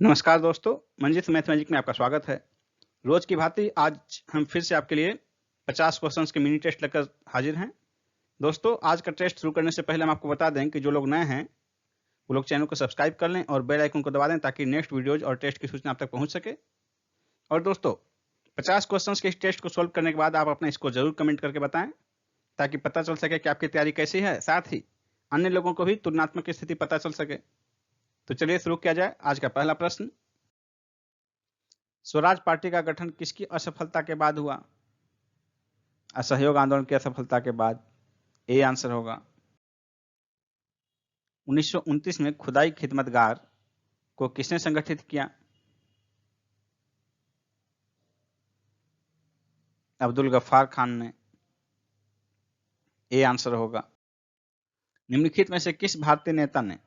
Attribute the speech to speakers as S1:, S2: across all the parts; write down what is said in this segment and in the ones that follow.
S1: नमस्कार दोस्तों, मंजित मैथमेटिक में आपका स्वागत है। रोज की भांति आज हम फिर से आपके लिए 50 क्वेश्चंस के मिनी टेस्ट लेकर हाजिर हैं। दोस्तों, आज का टेस्ट शुरू करने से पहले हम आपको बता दें कि जो लोग नए हैं वो लोग चैनल को सब्सक्राइब कर लें और बेल आइकन को दबा दें ताकि नेक्स्ट वीडियोज और टेस्ट की सूचना आप तक पहुंच सके। और दोस्तों, 50 क्वेश्चंस के इस टेस्ट को सोल्व करने के बाद आप अपने इसको जरूर कमेंट करके बताएं ताकि पता चल सके कि आपकी तैयारी कैसी है, साथ ही अन्य लोगों को भी तुलनात्मक स्थिति पता चल सके। तो चलिए शुरू किया जाए। आज का पहला प्रश्न, स्वराज पार्टी का गठन किसकी असफलता के बाद हुआ? असहयोग आंदोलन की असफलता के बाद। ए आंसर होगा। 1929 में खुदाई खिदमतगार को किसने संगठित किया? अब्दुल गफ्फार खान ने। ए आंसर होगा। निम्नलिखित में से किस भारतीय नेता ने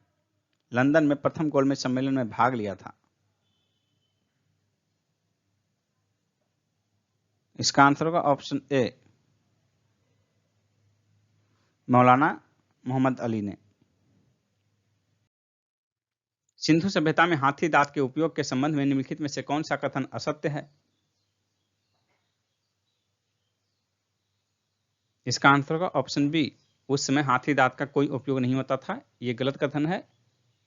S1: लंदन में प्रथम गोलमेज सम्मेलन में भाग लिया था? इसका आंसर होगा ऑप्शन ए, मौलाना मोहम्मद अली ने। सिंधु सभ्यता में हाथी दांत के उपयोग के संबंध में निम्नलिखित में से कौन सा कथन असत्य है? इसका आंसर होगा ऑप्शन बी, उस समय हाथी दांत का कोई उपयोग नहीं होता था। यह गलत कथन है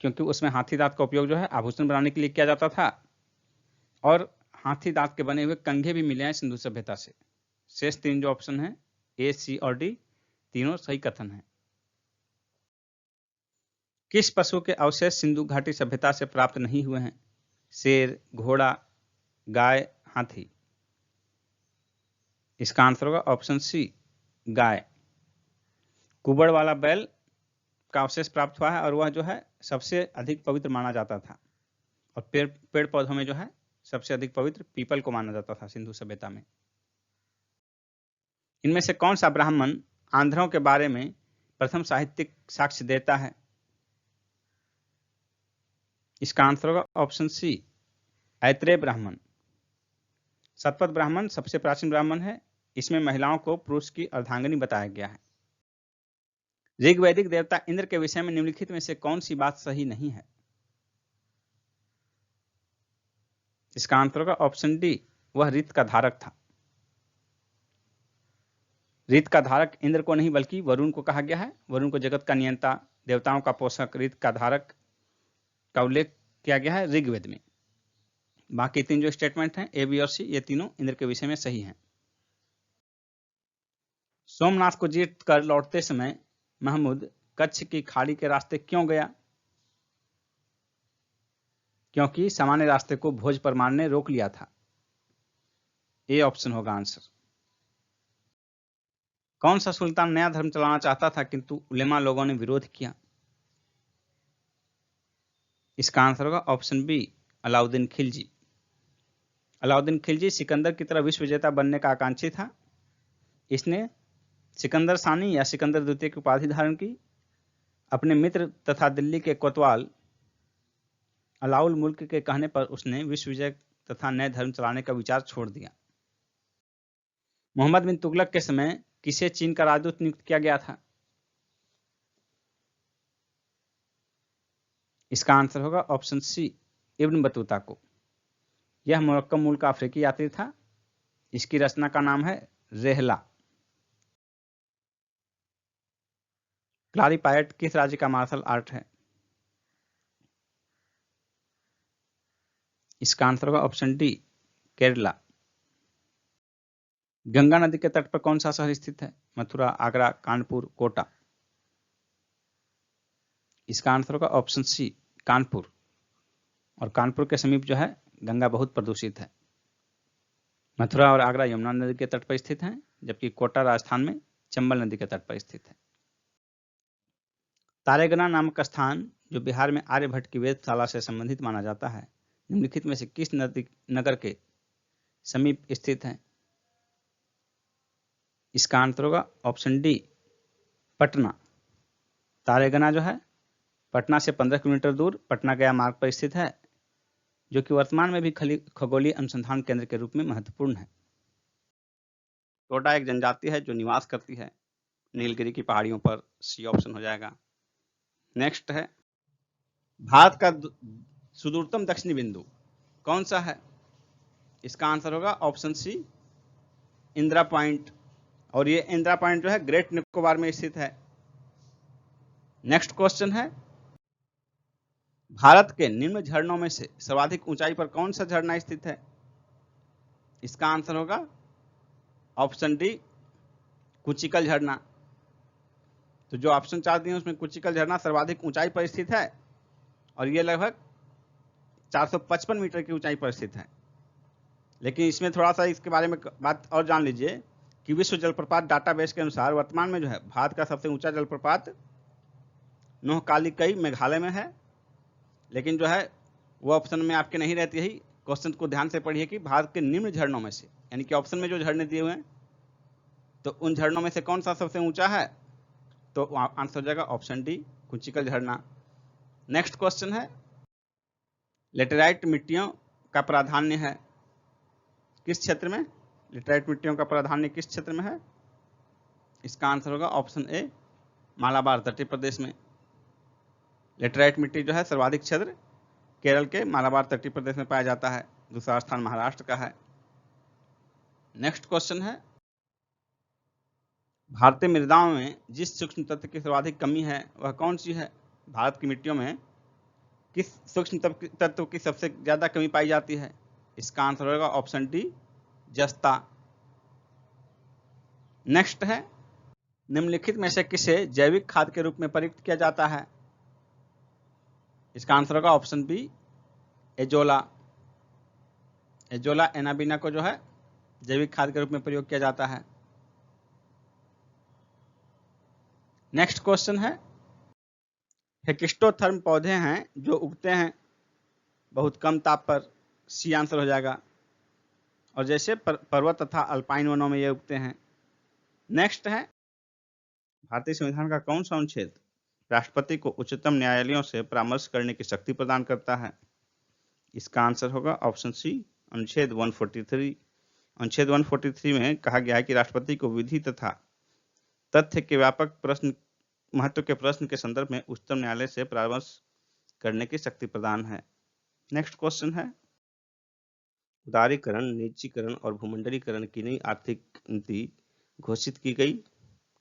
S1: क्योंकि उसमें हाथी दांत का उपयोग जो है आभूषण बनाने के लिए किया जाता था और हाथी दांत के बने हुए कंघे भी मिले हैं सिंधु सभ्यता से। शेष तीन जो ऑप्शन है ए, सी और डी, तीनों सही कथन है। किस पशु के अवशेष सिंधु घाटी सभ्यता से प्राप्त नहीं हुए हैं? शेर, घोड़ा, गाय, हाथी। इसका आंसर होगा ऑप्शन सी, गाय। कुबड़ वाला बैल का अवशेष प्राप्त हुआ है और वह जो है सबसे अधिक पवित्र माना जाता था और पेड़ पौधों में जो है सबसे अधिक पवित्र पीपल को माना जाता था सिंधु सभ्यता में। इनमें से कौन सा ब्राह्मण आंध्रों के बारे में प्रथम साहित्यिक साक्ष्य देता है? इसका आंसर होगा ऑप्शन सी, ऐत्रेय ब्राह्मण। शतपथ ब्राह्मण सबसे प्राचीन ब्राह्मण है। इसमें महिलाओं को पुरुष की अर्धांगिनी बताया गया है। ऋग्वैदिक देवता इंद्र के विषय में निम्नलिखित में से कौन सी बात सही नहीं है? इसका आंसर होगा ऑप्शन डी, वह ऋत का धारक था। ऋत का धारक इंद्र को नहीं बल्कि वरुण को कहा गया है। वरुण को जगत का नियंता, देवताओं का पोषक, ऋत का धारक का उल्लेख किया गया है ऋग्वेद में। बाकी तीन जो स्टेटमेंट हैं ए, बी और सी, ये तीनों इंद्र के विषय में सही हैं। सोमनाथ को जीत कर लौटते समय महमूद कच्छ की खाड़ी के रास्ते क्यों गया? क्योंकि सामान्य रास्ते को भोज परमार ने रोक लिया था। ए ऑप्शन होगा आंसर। कौन सा सुल्तान नया धर्म चलाना चाहता था किंतु उलेमा लोगों ने विरोध किया? इसका आंसर होगा ऑप्शन बी, अलाउद्दीन खिलजी। अलाउद्दीन खिलजी सिकंदर की तरह विश्व विजेता बनने का आकांक्षी था। इसने सिकंदर सानी या सिकंदर द्वितीय की उपाधि धारण की। अपने मित्र तथा दिल्ली के कोतवाल अलाउल मुल्क के कहने पर उसने विश्व विजय तथा नए धर्म चलाने का विचार छोड़ दिया। मोहम्मद बिन तुगलक के समय किसे चीन का राजदूत नियुक्त किया गया था? इसका आंसर होगा ऑप्शन सी, इब्न बतूता को। यह मोरक्को मूल का अफ्रीकी यात्री था। इसकी रचना का नाम है रेहला। क्लारी पायट किस राज्य का मार्शल आर्ट है? इसका आंसर होगा ऑप्शन डी, केरला। गंगा नदी के तट पर कौन सा शहर स्थित है? मथुरा, आगरा, कानपुर, कोटा। इसका आंसर होगा ऑप्शन सी, कानपुर। और कानपुर के समीप जो है गंगा बहुत प्रदूषित है। मथुरा और आगरा यमुना नदी के तट पर स्थित हैं, जबकि कोटा राजस्थान में चंबल नदी के तट पर स्थित है। तारेगना नामक स्थान जो बिहार में आर्यभट्ट की वेधशाला से संबंधित माना जाता है, निम्नलिखित में से किस नगर के समीप स्थित है? इसका आंसर होगा ऑप्शन डी, पटना। तारेगना जो है पटना से 15 किलोमीटर दूर पटना गया मार्ग पर स्थित है, जो कि वर्तमान में भी खगोलीय अनुसंधान केंद्र के रूप में महत्वपूर्ण है। टोडा एक जनजाति है जो निवास करती है नीलगिरी की पहाड़ियों पर। सी ऑप्शन हो जाएगा। नेक्स्ट है, भारत का सुदूरतम दक्षिणी बिंदु कौन सा है? इसका आंसर होगा ऑप्शन सी, इंदिरा पॉइंट। और ये इंदिरा पॉइंट जो है ग्रेट निकोबार में स्थित है। नेक्स्ट क्वेश्चन है, भारत के निम्न झरनों में से सर्वाधिक ऊंचाई पर कौन सा झरना स्थित है? इसका आंसर होगा ऑप्शन डी, कुचिकल झरना। तो जो ऑप्शन 4 दिए उसमें कुचिकल झरना सर्वाधिक ऊंचाई पर स्थित है और ये लगभग 455 मीटर की ऊंचाई पर स्थित है। लेकिन इसमें थोड़ा सा इसके बारे में बात और जान लीजिए कि विश्व जलप्रपात डाटाबेस के अनुसार वर्तमान में जो है भारत का सबसे ऊंचा जलप्रपात नोहकालिकई मेघालय में है। लेकिन जो है वो ऑप्शन में आपके नहीं रहती है। क्वेश्चन को ध्यान से पढ़िए कि भारत के निम्न झरनों में से, यानी कि ऑप्शन में जो झरने दिए हुए हैं तो उन झरनों में से कौन सा सबसे ऊंचा है? तो आंसर हो जाएगा ऑप्शन डी, कुचिकल झरना। नेक्स्ट क्वेश्चन है, लेटेराइट मिट्टियों का प्राधान्य है किस क्षेत्र में? लेटेराइट मिट्टियों का प्राधान्य किस क्षेत्र में है? इसका आंसर होगा ऑप्शन ए, मालाबार तटीय प्रदेश में। लेटेराइट मिट्टी जो है सर्वाधिक क्षेत्र केरल के मालाबार तटीय प्रदेश में पाया जाता है। दूसरा स्थान महाराष्ट्र का है। नेक्स्ट क्वेश्चन है, भारतीय मृदाओं में जिस सूक्ष्म तत्व की सर्वाधिक कमी है वह कौन सी है? भारत की मिट्टियों में किस सूक्ष्म तत्व की सबसे ज्यादा कमी पाई जाती है? इसका आंसर होगा ऑप्शन डी, जस्ता। नेक्स्ट है, निम्नलिखित में से किसे जैविक खाद के रूप में प्रयुक्त किया जाता है? इसका आंसर होगा option B, azolla. Azolla anabaena को जो है जैविक खाद के रूप में प्रयोग किया जाता है। नेक्स्ट क्वेश्चन है, हेकिस्टोथर्म पौधे हैं जो उगते हैं बहुत कम ताप पर। सी आंसर हो जाएगा। और जैसे पर्वत तथा अल्पाइन वनों में ये उगते हैं। नेक्स्ट है, भारतीय संविधान का कौन सा अनुच्छेद राष्ट्रपति को उच्चतम न्यायालयों से परामर्श करने की शक्ति प्रदान करता है? इसका आंसर होगा ऑप्शन सी, अनुच्छेद 143। अनुच्छेद 143 में कहा गया है कि राष्ट्रपति को विधि तथा तथ्य के व्यापक प्रश्न महत्व के प्रश्न के संदर्भ में उच्चतम न्यायालय से परामर्श करने की शक्ति प्रदान है। नेक्स्ट क्वेश्चन है, उदारीकरण, निजीकरण और भूमंडलीकरण की नई आर्थिक नीति घोषित की गई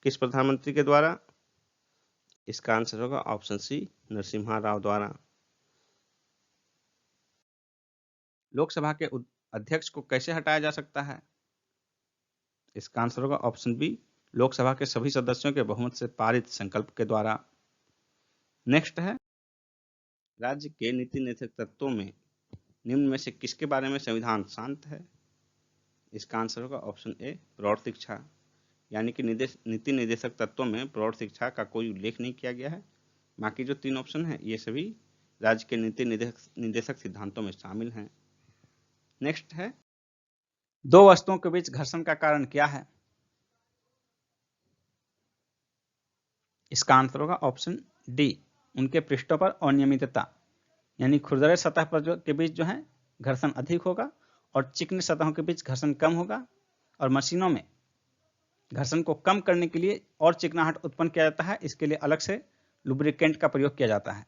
S1: किस प्रधानमंत्री के द्वारा? इसका आंसर होगा ऑप्शन सी, नरसिम्हा राव द्वारा। लोकसभा के अध्यक्ष को कैसे हटाया जा सकता है? इसका आंसर होगा ऑप्शन बी, लोकसभा के सभी सदस्यों के बहुमत से पारित संकल्प के द्वारा। नेक्स्ट है, राज्य के नीति निर्देशक तत्वों में निम्न में से किसके बारे में संविधान शांत है? इसका आंसर होगा ऑप्शन ए, प्रौढ़ शिक्षा। यानी कि नीति निर्देशक तत्वों में प्रौढ़ शिक्षा का कोई उल्लेख नहीं किया गया है। बाकी जो 3 ऑप्शन है ये सभी राज्य के नीति निर्देशक सिद्धांतों में शामिल हैं। नेक्स्ट है, दो वस्तुओं के बीच घर्षण का कारण क्या है? इसका आंसर होगा ऑप्शन डी, उनके पृष्ठों पर अनियमितता। यानी खुरदरे सतह पर के बीच जो है घर्षण अधिक होगा और चिकनी सतहों के बीच घर्षण कम होगा। और मशीनों में घर्षण को कम करने के लिए और चिकनाहट उत्पन्न किया जाता है, इसके लिए अलग से लुब्रिकेंट का प्रयोग किया जाता है।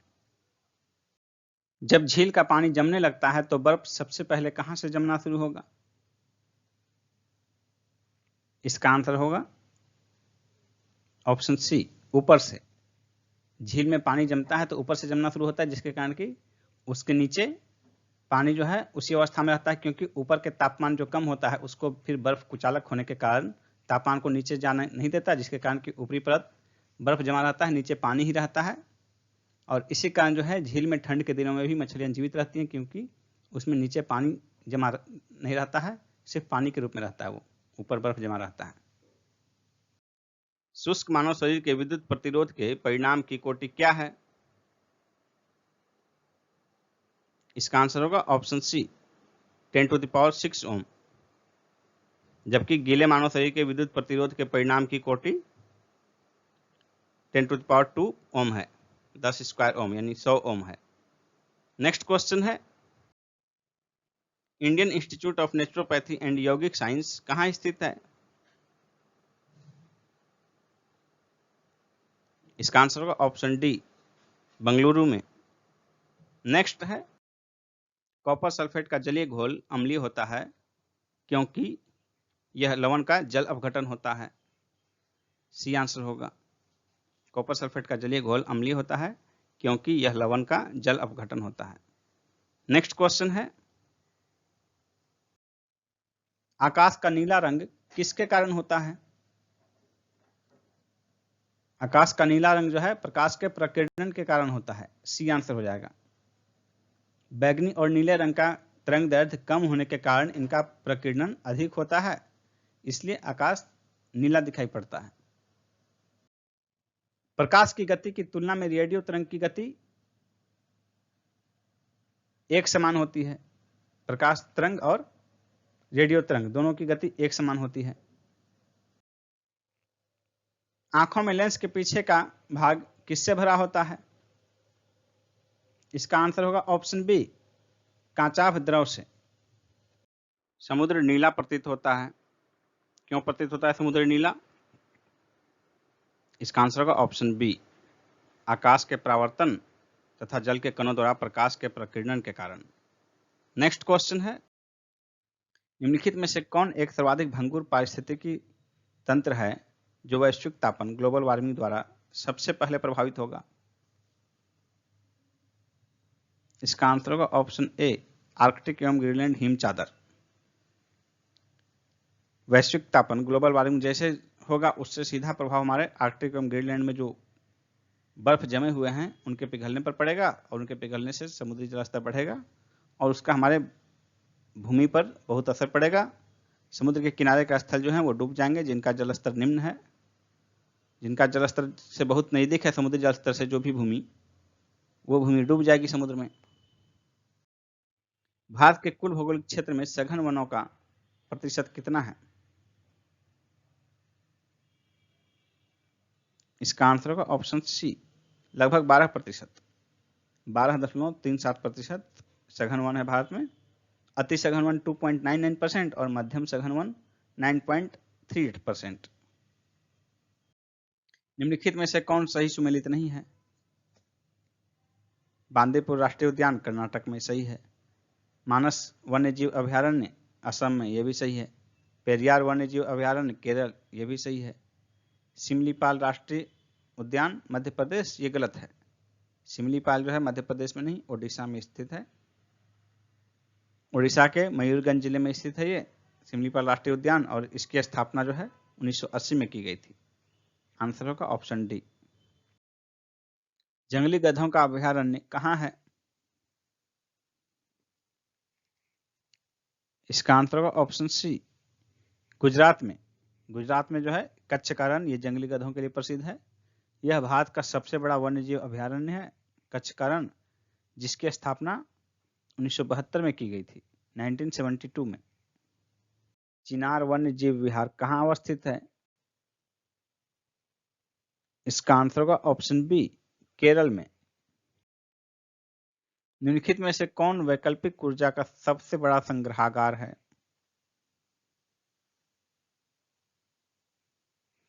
S1: जब झील का पानी जमने लगता है तो बर्फ सबसे पहले कहां से जमना शुरू होगा? इसका आंसर होगा ऑप्शन सी, ऊपर से। झील में पानी जमता है तो ऊपर से जमना शुरू होता है, जिसके कारण कि उसके नीचे पानी जो है उसी अवस्था में रहता है, क्योंकि ऊपर के तापमान जो कम होता है उसको फिर बर्फ कुचालक होने के कारण तापमान को नीचे जाने नहीं देता, जिसके कारण कि ऊपरी परत बर्फ जमा रहता है, नीचे पानी ही रहता है। और इसी कारण जो है झील में ठंड के दिनों में भी मछलियां जीवित रहती हैं, क्योंकि उसमें नीचे पानी जमा नहीं रहता है, सिर्फ पानी के रूप में रहता है, वो ऊपर बर्फ जमा रहता है। शुष्क मानव शरीर के विद्युत प्रतिरोध के परिणाम की कोटि क्या है? इसका आंसर होगा ऑप्शन सी, 10⁶ ओम। जबकि गीले मानव शरीर के विद्युत प्रतिरोध के परिणाम की कोटि 10⁻² ओम है, 10 स्क्वायर ओम यानी 100 ओम है। नेक्स्ट क्वेश्चन है, Indian institute of naturopathy and यौगिक साइंस कहाँ स्थित है? इसका आंसर होगा ऑप्शन डी, बंगलुरु में। नेक्स्ट है, कॉपर सल्फेट का जलीय घोल अम्लीय होता है क्योंकि यह लवण का जल अपघटन होता है। सी आंसर होगा। कॉपर सल्फेट का जलीय घोल अम्लीय होता है क्योंकि यह लवण का जल अपघटन होता है। नेक्स्ट क्वेश्चन है, आकाश का नीला रंग किसके कारण होता है? आकाश का नीला रंग जो है प्रकाश के प्रकीर्णन के कारण होता है। सी आंसर हो जाएगा। बैगनी और नीले रंग का तरंग दैर्ध्य कम होने के कारण इनका प्रकीर्णन अधिक होता है, इसलिए आकाश नीला दिखाई पड़ता है। प्रकाश की गति की तुलना में रेडियो तरंग की गति एक समान होती है। प्रकाश तरंग और रेडियो तरंग दोनों की गति एक समान होती है। आंखों में लेंस के पीछे का भाग किससे भरा होता है? इसका आंसर होगा ऑप्शन बी, कांचाभ द्रव से। समुद्र नीला प्रतीत होता है। क्यों प्रतीत होता है समुद्र नीला? इसका आंसर होगा ऑप्शन बी, आकाश के परावर्तन तथा जल के कणों द्वारा प्रकाश के प्रकीर्णन के कारण। नेक्स्ट क्वेश्चन है, निम्नलिखित में से कौन एक सर्वाधिक भंगुर पारिस्थितिकी तंत्र है जो वैश्विक तापन ग्लोबल वार्मिंग द्वारा सबसे पहले प्रभावित होगा? इसका आंसर होगा ऑप्शन ए, आर्कटिक एवं ग्रीनलैंड हिम चादर। वैश्विक तापन ग्लोबल वार्मिंग जैसे होगा उससे सीधा प्रभाव हमारे आर्कटिक एवं ग्रीनलैंड में जो बर्फ जमे हुए हैं उनके पिघलने पर पड़ेगा, और उनके पिघलने से समुद्री जलस्तर बढ़ेगा और उसका हमारे भूमि पर बहुत असर पड़ेगा। समुद्र के किनारे का स्थल जो है वो डूब जाएंगे, जिनका जलस्तर निम्न है, जिनका जलस्तर से बहुत नजदीक है समुद्री जलस्तर से जो भी भूमि, वो भूमि डूब जाएगी समुद्र में। भारत के कुल भौगोलिक क्षेत्र में सघन वनों का प्रतिशत कितना है? इसका आंसर होगा ऑप्शन सी, लगभग 12%। 12.37% सघन वन है भारत में। अति सघन वन 2.99% और मध्यम सघन वन 9.38%। निम्नलिखित में से कौन सही सुमेलित नहीं है? बांदीपुर राष्ट्रीय उद्यान कर्नाटक में सही है। मानस वन्यजीव अभयारण्य असम में, यह भी सही है। पेरियार वन्यजीव अभयारण्य केरल, यह भी सही है। सिमलीपाल राष्ट्रीय उद्यान मध्य प्रदेश, ये गलत है। सिमलीपाल जो है मध्य प्रदेश में नहीं, ओडिशा में स्थित है। उड़ीसा के मयूरगंज जिले में स्थित है ये सिमलीपाल राष्ट्रीय उद्यान, और इसकी स्थापना जो है 1980 में की गई थी। आंसर होगा ऑप्शन डी। जंगली गधों का अभयारण्य कहाँ है? इसका आंसर होगा ऑप्शन सी, गुजरात में। गुजरात में जो है कच्छ का रण, ये जंगली गधों के लिए प्रसिद्ध है। यह भारत का सबसे बड़ा वन्यजीव अभयारण्य है कच्छ का रण, जिसकी स्थापना 1972 में की गई थी, 1972 में। चिनार वन्य जीव विहार कहाँ अवस्थित है? इसका आंसर होगा ऑप्शन बी, केरल में। निम्नलिखित में से कौन वैकल्पिक ऊर्जा का सबसे बड़ा संग्रहागार है?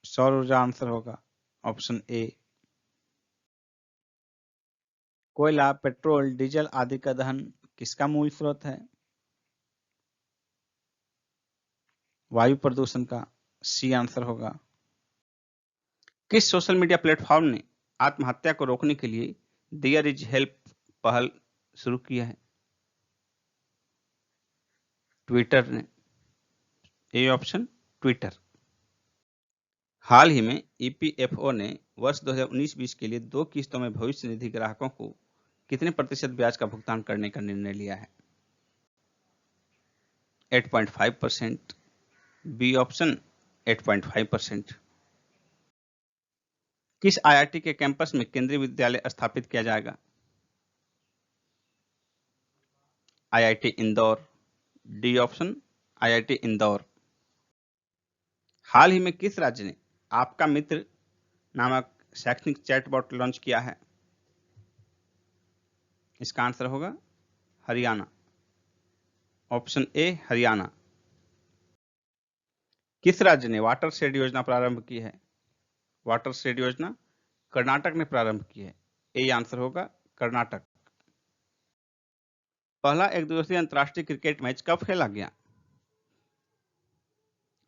S1: सौर ऊर्जा आंसर होगा ऑप्शन ए। कोयला, पेट्रोल, डीजल आदि का दहन किसका मूल स्रोत है? वायु प्रदूषण का। सी आंसर होगा। किस सोशल मीडिया प्लेटफॉर्म ने आत्महत्या को रोकने के लिए देयर इज हेल्प पहल शुरू की है? ट्विटर ने। A option, Twitter. हाल ही में ईपीएफओ ने वर्ष 2019-20 के लिए 2 किस्तों में भविष्य निधि ग्राहकों को कितने प्रतिशत ब्याज का भुगतान करने का निर्णय लिया है? 8.5%। B option 8.5%। किस आईआईटी के कैंपस में केंद्रीय विद्यालय स्थापित किया जाएगा? IIT Indore. D option, IIT Indore. हाल ही में किस राज्य ने आपका मित्र नामक शैक्षणिक चैटबॉट लॉन्च किया है? इसका आंसर होगा हरियाणा। Option A, Haryana. किस राज्य ने वाटर शेड योजना प्रारंभ की है? वाटर शेड योजना कर्नाटक ने प्रारंभ की है। ए आंसर होगा कर्नाटक। पहला एक दिवसीय अंतर्राष्ट्रीय क्रिकेट मैच कब खेला गया?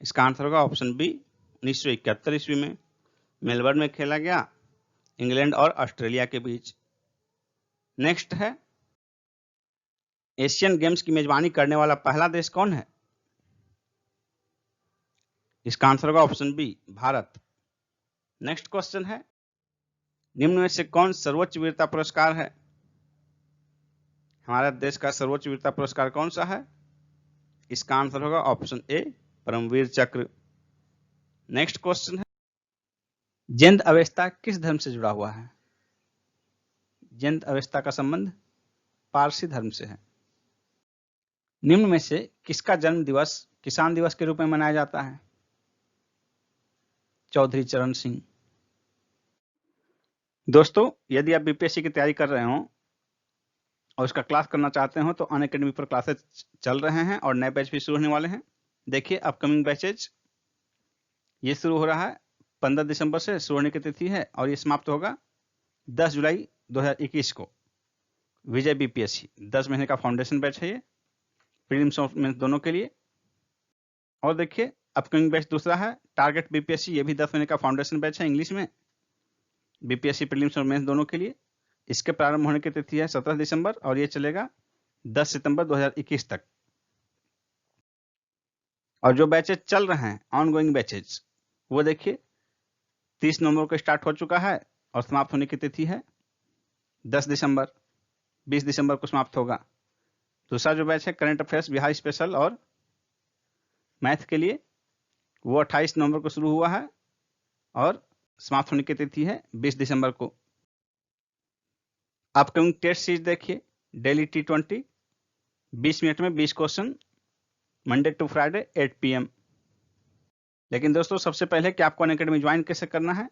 S1: इसका आंसर होगा ऑप्शन बी 1971 ईस्वी में मेलबर्न में खेला गया, इंग्लैंड और ऑस्ट्रेलिया के बीच। नेक्स्ट है, एशियन गेम्स की मेजबानी करने वाला पहला देश कौन है? इसका आंसर होगा option B Bharat. Next question है, निम्न में से कौन सर्वोच्च वीरता पुरस्कार है? हमारे देश का सर्वोच्च वीरता पुरस्कार कौन सा है? इसका आंसर होगा ऑप्शन ए परमवीर चक्र। नेक्स्ट क्वेश्चन है, जैन अवेस्ता किस धर्म से जुड़ा हुआ है? जैन अवेस्ता का संबंध पारसी धर्म से है। निम्न में से किसका जन्म दिवस किसान दिवस के रूप में मनाया जाता है? चौधरी चरण सिंह। दोस्तों, यदि आप बीपीएससी की तैयारी कर रहे हो और उसका क्लास करना चाहते हो तो अनअकैडमी पर क्लासेस चल रहे हैं और नए बैच भी शुरू होने वाले हैं। देखिए, अपकमिंग बैचेज ये शुरू हो रहा है 15 दिसंबर से शुरू होने की तिथि है और ये समाप्त होगा 10 जुलाई 2021 को। विजय बीपीएससी 10 महीने का फाउंडेशन बैच है ये, प्रीलिम्स और मेंस दोनों के लिए। और देखिए, अपकमिंग बैच दूसरा है टारगेट बीपीएससी, ये भी 10 महीने का फाउंडेशन बैच है इंग्लिश में, बीपीएससी प्रीलिम्स और मेंस दोनों के लिए। इसके प्रारंभ होने की तिथि है 17 दिसंबर और ये चलेगा 10 सितंबर 2021 तक। और जो बैचेज चल रहे हैं ऑनगोइंग बैचेज, वो देखिए 30 नवंबर को स्टार्ट हो चुका है और समाप्त होने की तिथि है 10 दिसंबर, 20 दिसंबर को समाप्त होगा। दूसरा जो बैच है करंट अफेयर्स बिहार स्पेशल और मैथ के लिए, वो 28 नवंबर को शुरू हुआ है और समाप्त होने की तिथि है 20 दिसंबर को। अपकमिंग टेस्ट सीरीज देखिए, डेली T20 20 मिनट में 20 question, Monday to Friday 8 PM। लेकिन दोस्तों, सबसे पहले कि आपको अनअकैडमी ज्वाइन कैसे करना है,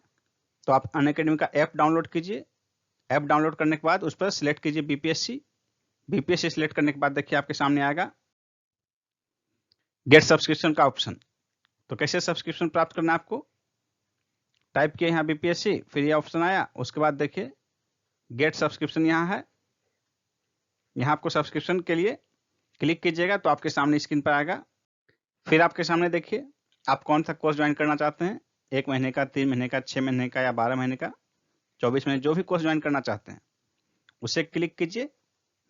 S1: तो आप अनअकैडमी का ऐप डाउनलोड कीजिए। ऐप डाउनलोड करने के बाद उस पर सिलेक्ट कीजिए बीपीएससी। बीपीएससी सिलेक्ट करने के बाद देखिए आपके सामने आएगा गेट सब्सक्रिप्शन का ऑप्शन। तो कैसे सब्सक्रिप्शन प्राप्त करना है आपको, टाइप किए यहाँ बीपीएससी, फिर ये ऑप्शन आया, उसके बाद देखिए गेट सब्सक्रिप्शन यहाँ है। यहाँ आपको सब्सक्रिप्शन के लिए क्लिक कीजिएगा तो आपके सामने स्क्रीन पर आएगा। फिर आपके सामने देखिए आप कौन सा कोर्स ज्वाइन करना चाहते हैं, 1 महीने का, 3 महीने का, 6 महीने का या 12 महीने का, 24 महीने, जो भी कोर्स ज्वाइन करना चाहते हैं उसे क्लिक कीजिए।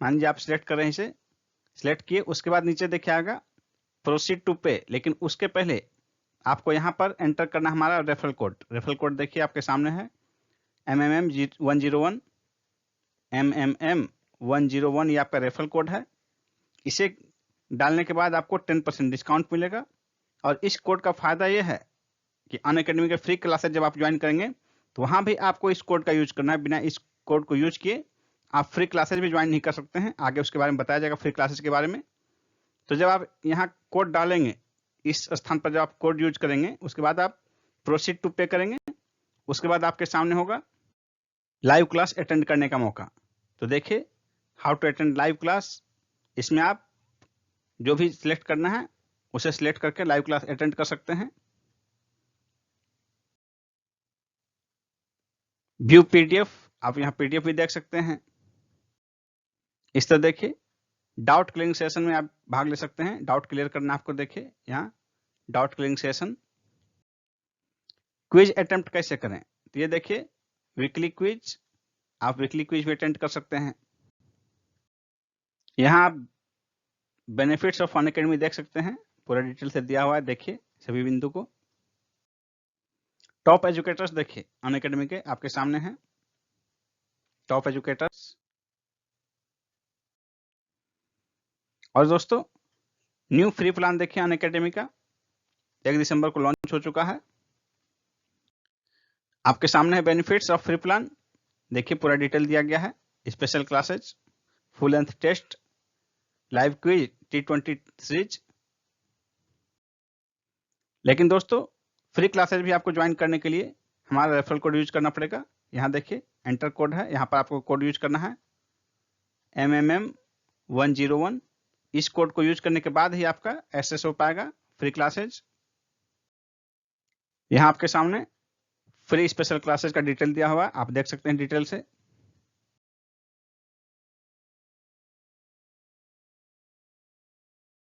S1: मान लीजिए आप सिलेक्ट कर रहे हैं इसे, सिलेक्ट किए, उसके बाद नीचे देखिए आएगा प्रोसीड टू पे, लेकिन उसके पहले आपको यहाँ पर एंटर करना हमारा रेफरल कोड। रेफरल कोड देखिए आपके सामने है MMM101, MMM101, ये आपका रेफरल कोड है। इसे डालने के बाद आपको 10% डिस्काउंट मिलेगा। और इस कोड का फायदा यह है कि अनअकैडमी के फ्री क्लासेस जब आप ज्वाइन करेंगे तो वहां भी आपको इस कोड का यूज करना है। बिना इस कोड को यूज किए आप फ्री क्लासेस भी ज्वाइन नहीं कर सकते हैं। आगे उसके बारे में बताया जाएगा फ्री क्लासेस के बारे में। तो जब आप यहाँ कोड डालेंगे, इस स्थान पर जब आप कोड यूज करेंगे, उसके बाद आप प्रोसीड टू पे करेंगे, उसके बाद आपके सामने होगा लाइव क्लास अटेंड करने का मौका। तो देखिए how to attend live class, इसमें आप जो भी सिलेक्ट करना है उसे सिलेक्ट करके लाइव क्लास अटेंड कर सकते हैं। व्यू पीडीएफ, आप यहाँ पीडीएफ भी देख सकते हैं। इस तरह देखिए डाउट क्लियरिंग सेशन में आप भाग ले सकते हैं। डाउट क्लियर करना आपको, देखिए यहाँ doubt clearing session. Quiz attempt कैसे करें, तो ये देखिए वीकली क्विज, आप वीकली क्विज भी अटेंड कर सकते हैं। यहाँ आप बेनिफिट्स ऑफ अनअकैडमी देख सकते हैं, पूरा डिटेल से दिया हुआ है, देखिए सभी बिंदु को। टॉप एजुकेटर्स देखिए अनअकैडमी के आपके सामने हैं, टॉप एजुकेटर्स। और दोस्तों, न्यू फ्री प्लान देखिए अनअकैडमी का 1 दिसंबर को लॉन्च हो चुका है। आपके सामने है बेनिफिट्स ऑफ फ्री प्लान, देखिए पूरा डिटेल दिया गया है। Special classes, full length test, live quiz, T20 series. लेकिन दोस्तों, फ्री क्लासेज भी आपको ज्वाइन करने के लिए हमारा रेफरल कोड यूज करना पड़ेगा। यहाँ देखिए एंटर कोड है, यहाँ पर आपको कोड यूज करना है MMM101। इस कोड को यूज करने के बाद ही आपका एक्सेस हो पाएगा फ्री क्लासेज। यहाँ आपके सामने फ्री स्पेशल क्लासेज का डिटेल दिया हुआ है, आप देख सकते हैं डिटेल से।